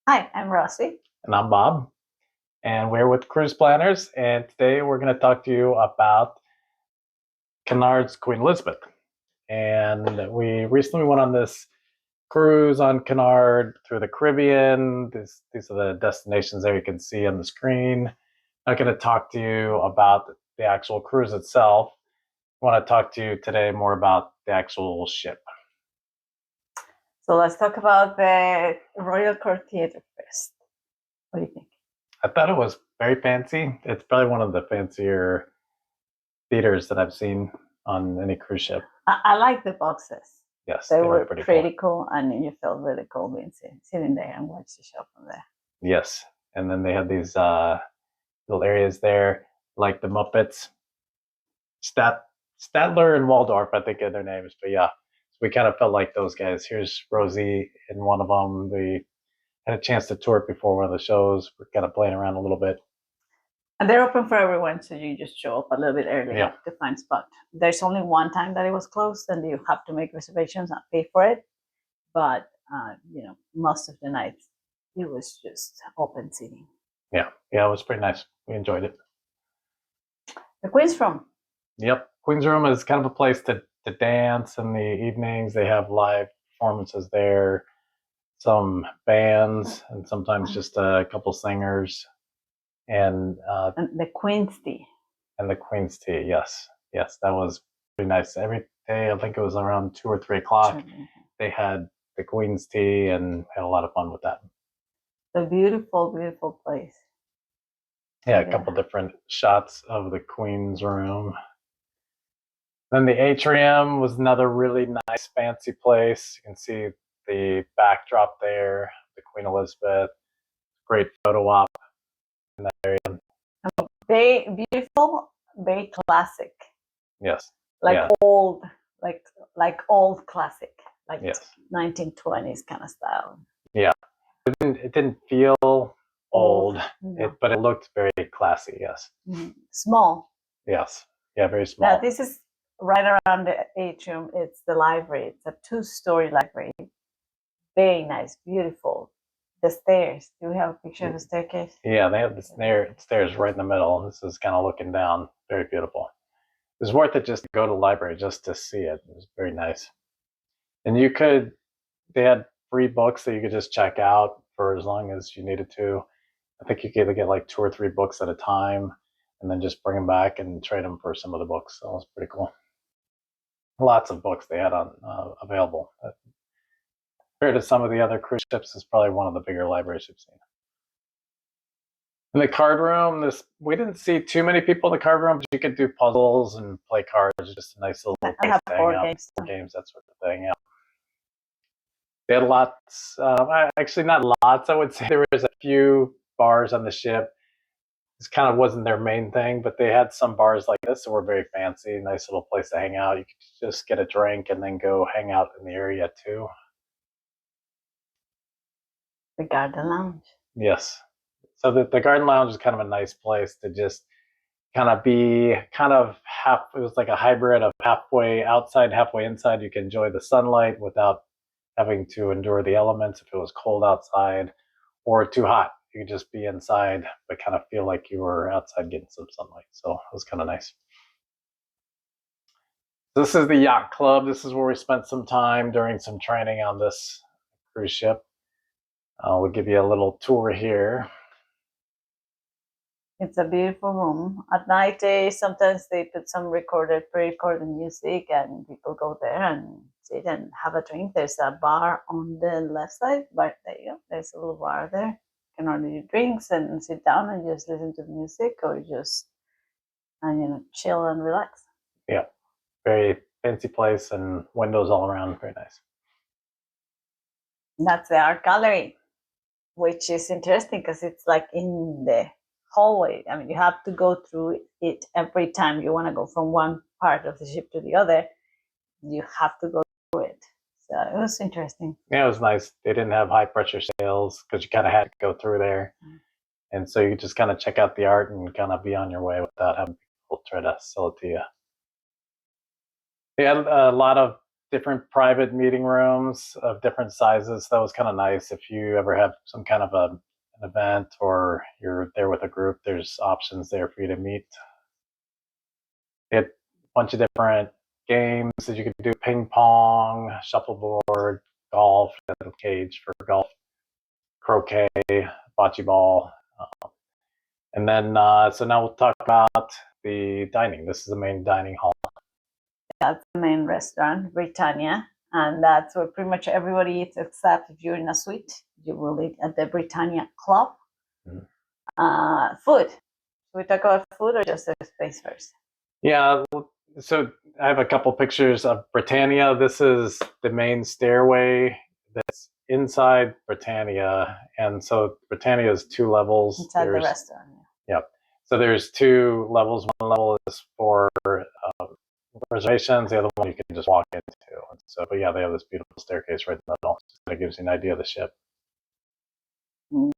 Hi, I'm Rossi. And I'm Bob, and we're with Cruise Planners. And today we're going to talk to you about Cunard's Queen Elizabeth. And we recently went on this cruise on Cunard through the Caribbean. These are the destinations there you can see on the screen. I'm not going to talk to you about the actual cruise itself. I want to talk to you today more about the actual ship. So let's talk about the Royal Court Theatre first. What do you think? I thought it was very fancy. It's probably one of the fancier theaters that I've seen on any cruise ship. I like the boxes. Yes, they were pretty cool, and you felt really cool being sitting there and watch the show from there. Yes, and then they had these little areas there, like the Muppets, Statler and Waldorf, I think are their names. But yeah, so we kind of felt like those guys. Here's Rosie in one of them. We had a chance to tour it before one of the shows. We're kind of playing around a little bit. And they're open for everyone, so you just show up a little bit early to find spot. There's only one time that it was closed, and you have to make reservations and pay for it. But most of the nights it was just open seating. Yeah, it was pretty nice. We enjoyed it. The Queen's Room. Yep, Queen's Room is kind of a place to dance in the evenings. They have live performances there, some bands, and sometimes just a couple singers. And the Queen's Tea. And the Queen's Tea, yes. Yes, that was pretty nice. Every day, I think it was around 2 or 3 o'clock, they had the Queen's Tea and had a lot of fun with that. A beautiful, beautiful place. Yeah, a couple different shots of the Queen's Room. Then the atrium was another really nice, fancy place. You can see the backdrop there, the Queen Elizabeth. Great photo op in that area. Very beautiful, very classic. Yes. Like old, like old classic, like 1920s kind of style. Yeah. It didn't feel old, no. But it looked very classy, yes. Small. Yes. Yeah, very small. Now, this is right around the atrium. It's the library. It's a 2-story library. Very nice, beautiful. The stairs. Do we have a picture of the staircase? Yeah, they have the stairs right in the middle. This is kind of looking down. Very beautiful. It was worth it just to go to the library just to see it. It was very nice. And they had free books that you could just check out for as long as you needed to. I think you could either get like 2 or 3 books at a time and then just bring them back and trade them for some of the books. So it was pretty cool. Lots of books they had on available. Compared to some of the other cruise ships, is probably one of the bigger libraries you've seen. In the card room, we didn't see too many people in the card room, but you could do puzzles and play cards. Just a nice little place to hang out. Board games, that sort of thing. Yeah. They had lots, actually not lots, I would say. There was a few bars on the ship. This kind of wasn't their main thing, but they had some bars like this that were very fancy, nice little place to hang out. You could just get a drink and then go hang out in the area too. The Garden Lounge. Yes. So the Garden Lounge is kind of a nice place to just kind of be it was like a hybrid of halfway outside, halfway inside. You can enjoy the sunlight without having to endure the elements if it was cold outside or too hot. You could just be inside, but kind of feel like you were outside getting some sunlight. So it was kind of nice. This is the Yacht Club. This is where we spent some time during some training on this cruise ship. We'll give you a little tour here. It's a beautiful room. At night, sometimes they put some pre-recorded music, and people go there and sit and have a drink. There's a bar on the left side, but there you go. There's a little bar there. You can order your drinks and sit down and just listen to the music, or just chill and relax. Yeah, very fancy place and windows all around. Very nice. That's the art gallery, which is interesting because it's like in the hallway. I mean, you have to go through it every time you want to go from one part of the ship to the other. You have to go through it. So it was interesting. Yeah, it was nice. They didn't have high pressure sails because you kind of had to go through there. And so you just kind of check out the art and kind of be on your way without having people try to sell it to you. They had a lot of different private meeting rooms of different sizes. That was kind of nice. If you ever have some kind of an event or you're there with a group, there's options there for you to meet. They had a bunch of different games that you could do: ping pong, shuffleboard, golf, cage for golf, croquet, bocce ball. And then, so now we'll talk about the dining. This is the main dining hall. That's the main restaurant, Britannia. And that's where pretty much everybody eats, except if you're in a suite, you will eat at the Britannia Club. Food. Should we talk about food or just the space first? Yeah, so I have a couple pictures of Britannia. This is the main stairway that's inside Britannia. And so Britannia is 2 levels. Inside the restaurant. Yep. So there's 2 levels. One level is for reservations. The other one you can just walk into. So, but yeah, they have this beautiful staircase right in the middle. That gives you an idea of the ship.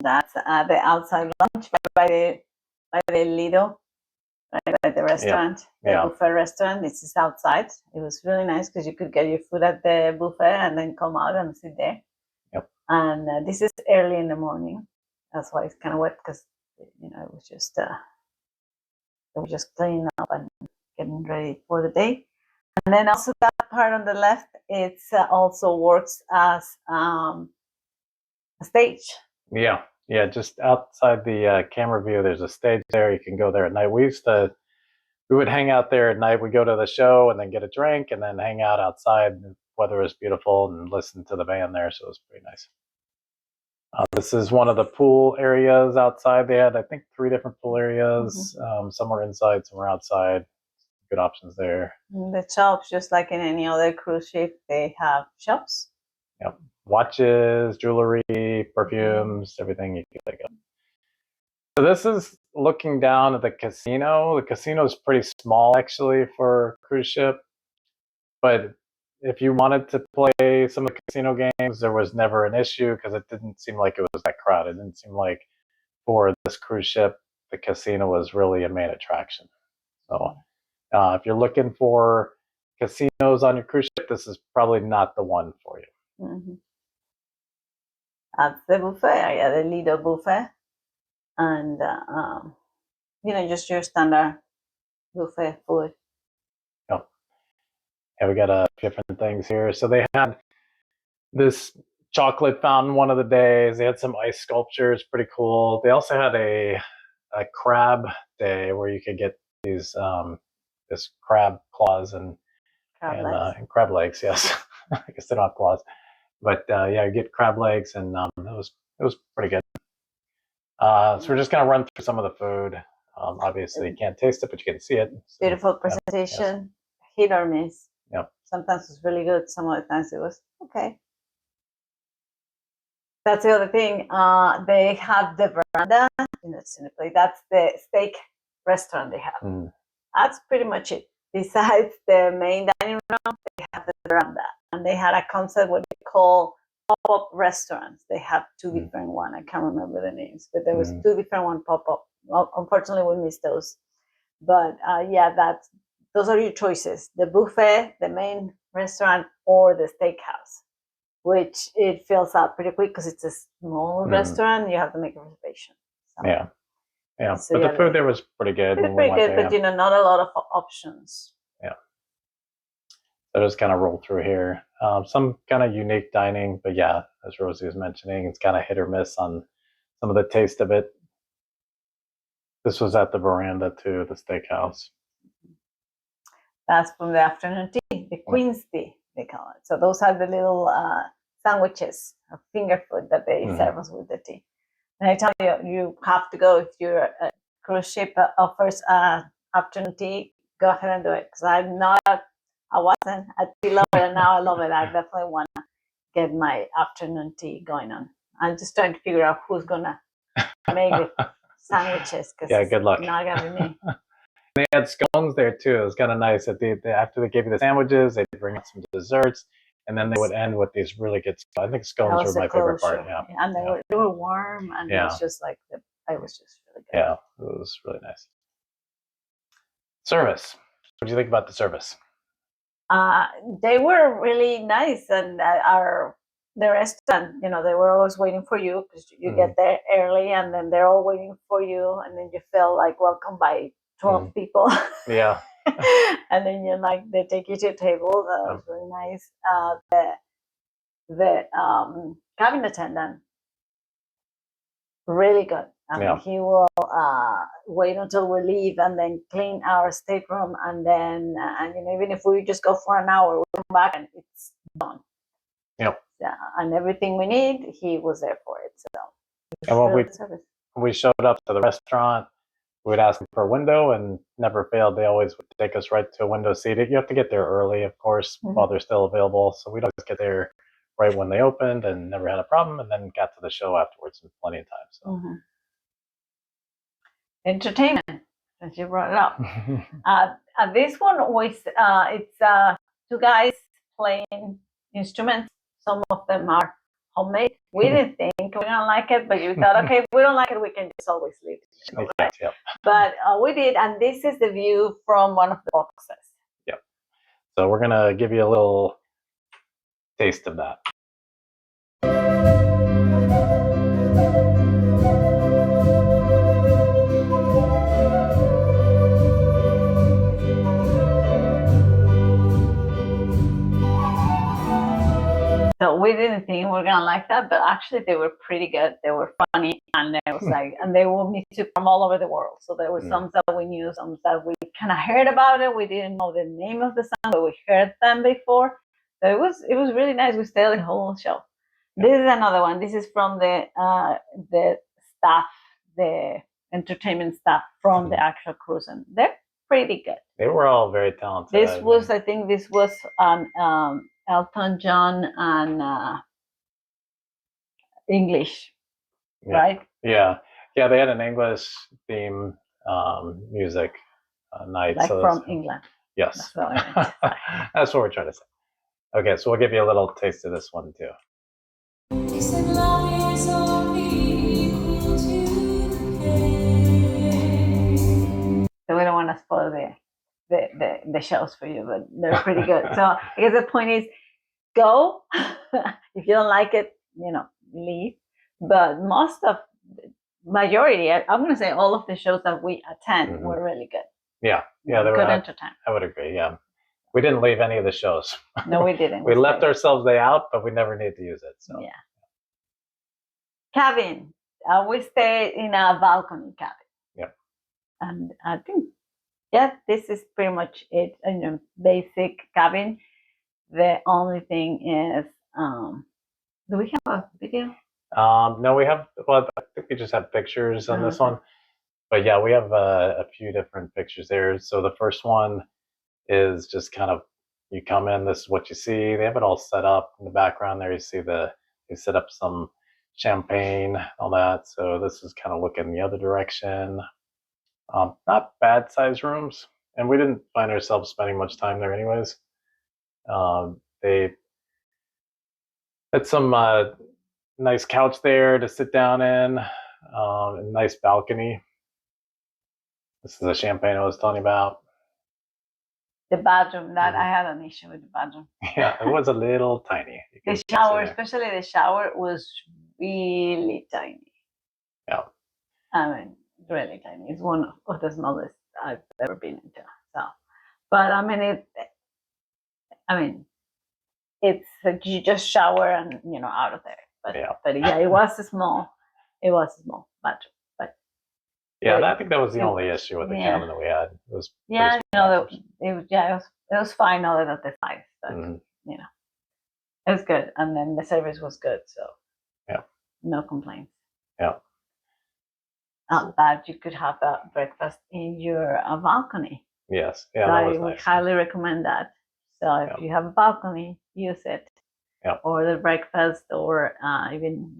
That's the outside lounge by the Lido, right by the restaurant, the buffet restaurant. This is outside. It was really nice because you could get your food at the buffet and then come out and sit there. Yep. And this is early in the morning. That's why it's kind of wet because it was just cleaning up and getting ready for the day. And then also that part on the left, it also works as a stage. Yeah, just outside the camera view, there's a stage there. You can go there at night. We would hang out there at night. We'd go to the show and then get a drink and then hang out outside. The weather was beautiful and listen to the band there, so it was pretty nice. This is one of the pool areas outside. They had, I think, 3 different pool areas. Some were inside, some were outside. Good options there. The shops, just like in any other cruise ship, they have shops. Yep. Watches, jewelry, perfumes, everything you can think of. So this is looking down at the casino. The casino is pretty small, actually, for a cruise ship. But if you wanted to play some of the casino games, there was never an issue because it didn't seem like it was that crowded. It didn't seem like for this cruise ship, the casino was really a main attraction. So if you're looking for casinos on your cruise ship, this is probably not the one for you. At the buffet area, the Lido buffet, and just your standard buffet food. Yeah, we got a different things here. So they had this chocolate fountain one of the days. They had some ice sculptures, pretty cool. They also had a crab day where you could get these this crab claws and crab legs. Yes, I guess they don't have claws, but yeah, you get crab legs, and it was pretty good. So we're just gonna run through some of the food. Obviously, you can't taste it, but you can see it. So, beautiful presentation, hit or miss. Yep. Sometimes it's really good. Some other times it was okay. That's the other thing. They have the veranda. That's the steak restaurant they have. That's pretty much it. Besides the main dining room, they have the veranda, and they had a concept what they call pop-up restaurants. They have 2 different ones. I can't remember the names, but there was 2 different one pop-up. Well, unfortunately, we missed those. But those are your choices: the buffet, the main restaurant, or the steakhouse. Which it fills out pretty quick because it's a small restaurant. You have to make a reservation. So. Yeah, so but the food there was pretty good. Pretty good, but not a lot of options. Yeah. So just kind of roll through here. Some kind of unique dining, but yeah, as Rosie was mentioning, it's kind of hit or miss on some of the taste of it. This was at the veranda too, the steakhouse. That's from the afternoon tea, the Queen's tea, they call it. So those are the little sandwiches or finger food that they serve us with the tea. And I tell you, you have to go if your cruise ship offers afternoon tea. Go ahead and do it because I wasn't a tea lover, and now I love it. I definitely want to get my afternoon tea going on. I'm just trying to figure out who's gonna make the sandwiches because good luck. Not gonna be me. They had scones there too. It was kind of nice that after they gave you the sandwiches, they'd bring out some desserts. And then they would end with these really good scones. I think scones were my favorite part. Yeah, and they were warm, and it was just like it was just really good. Yeah, it was really nice. Service. What do you think about the service? They were really nice, and the restaurant, they were always waiting for you because you get there early, and then they're all waiting for you, and then you feel like welcomed by 12 people. Yeah. And then they take you to a table. That was really nice. The cabin attendant, really good. He will wait until we leave and then clean our stateroom, and then even if we just go for an hour, we come back and it's done. Yep. Yeah, and everything we need, he was there for it. So. And when we showed up to the restaurant, we'd ask them for a window, and never failed. They always would take us right to a window seat. You have to get there early, of course, while they're still available. So we'd always get there right when they opened, and never had a problem. And then got to the show afterwards in plenty of time. So. Entertainment, since you brought it up. This one was it's two guys playing instruments. Some of them are homemade. We didn't think we were gonna like it, but we thought, okay, if we don't like it, we can just always leave. Right? Yep. But we did, and this is the view from one of the boxes. Yep. So we're gonna give you a little taste of that. So we didn't think we were gonna like that, but actually they were pretty good. They were funny, and it was and they were music from all over the world. So there were some that we knew, some that we kind of heard about it. We didn't know the name of the song, but we heard them before. So it was really nice. We stayed the whole show. This is another one. This is from the staff, the entertainment staff from the actual cruise, and they're pretty good. They were all very talented. I think this was Elton John and English, right? Yeah. They had an English theme music night. Like from England. Yes. That's what we're trying to say. Okay, so we'll give you a little taste of this one too. So we don't want to spoil the shows for you, but they're pretty good. So I guess the point is, go. If you don't like it, leave. But majority, I'm going to say all of the shows that we attend were really good. Yeah, they were good entertainment. I would agree. Yeah, we didn't leave any of the shows. No, we didn't. We left ourselves out, but we never needed to use it. So yeah. Cabin. We stayed in a balcony cabin. Yep. And I think, this is pretty much it. Basic cabin. The only thing is, do we have a video? No, we have. Well, I think we just have pictures on this one. But yeah, we have a few different pictures there. So the first one is just kind of, you come in, this is what you see. They have it all set up in the background there. You see they set up some champagne, all that. So this is kind of looking the other direction. Not bad size rooms. And we didn't find ourselves spending much time there anyways. They had some nice couch there to sit down in, a nice balcony. This is the champagne I was telling you about. The bathroom, I had an issue with the bathroom. Yeah, it was a little tiny. The shower, especially the shower, was really tiny. Yeah. I mean, really tiny. It's one of the smallest I've ever been into. So, but it's you just shower and out of there. But it was a small bathroom. But I think that was the only issue with the cabin that we had. It was it was fine other than the size, but it was good, and then the service was good, so no complaints. That you could have a breakfast in your balcony. Yes, so I would highly recommend that. So if you have a balcony, use it. Or the breakfast, or even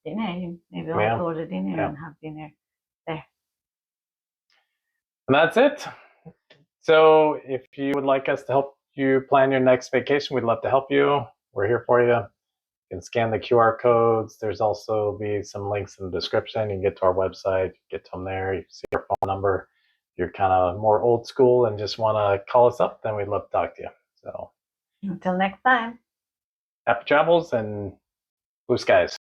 dinner. Maybe also order dinner and have dinner there. And that's it. So if you would like us to help you plan your next vacation, we'd love to help you. We're here for you. You can scan the QR codes. There's also be some links in the description. You can get to our website, get to them there. You can see our phone number. If you're kind of more old school and just want to call us up, then we'd love to talk to you. So Until next time. happy travels and blue skies.